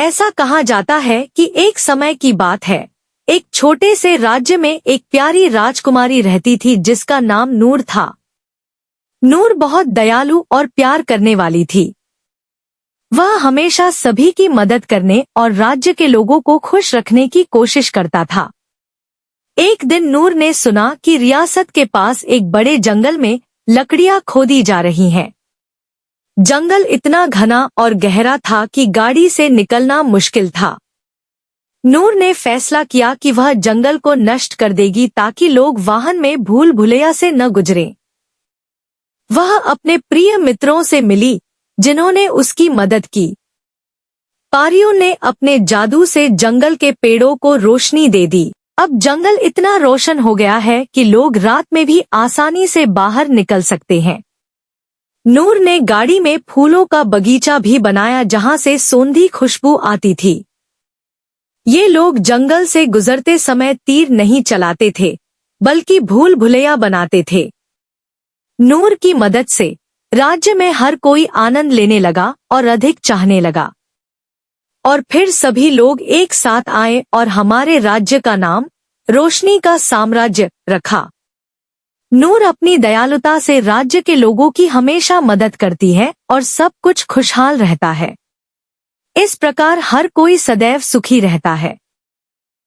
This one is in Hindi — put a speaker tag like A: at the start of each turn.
A: ऐसा कहा जाता है कि एक समय की बात है, एक छोटे से राज्य में एक प्यारी राजकुमारी रहती थी जिसका नाम नूर था। नूर बहुत दयालु और प्यार करने वाली थी। वह हमेशा सभी की मदद करने और राज्य के लोगों को खुश रखने की कोशिश करता था। एक दिन नूर ने सुना कि रियासत के पास एक बड़े जंगल में लकड़ियां खोदी जा रही हैं। जंगल इतना घना और गहरा था कि गाड़ी से निकलना मुश्किल था। नूर ने फैसला किया कि वह जंगल को नष्ट कर देगी ताकि लोग वाहन में भूल भुलैया से न गुजरें। वह अपने प्रिय मित्रों से मिली जिन्होंने उसकी मदद की। पारियों ने अपने जादू से जंगल के पेड़ों को रोशनी दे दी। अब जंगल इतना रोशन हो गया है कि लोग रात में भी आसानी से बाहर निकल सकते हैं। नूर ने गाड़ी में फूलों का बगीचा भी बनाया जहां से सौंधी खुशबू आती थी। ये लोग जंगल से गुजरते समय तीर नहीं चलाते थे, बल्कि भूल भुलैया बनाते थे। नूर की मदद से राज्य में हर कोई आनंद लेने लगा और अधिक चाहने लगा। और फिर सभी लोग एक साथ आए और हमारे राज्य का नाम रोशनी का साम्राज्य रखा। नूर अपनी दयालुता से राज्य के लोगों की हमेशा मदद करती है और सब कुछ खुशहाल रहता है। इस प्रकार हर कोई सदैव सुखी रहता है।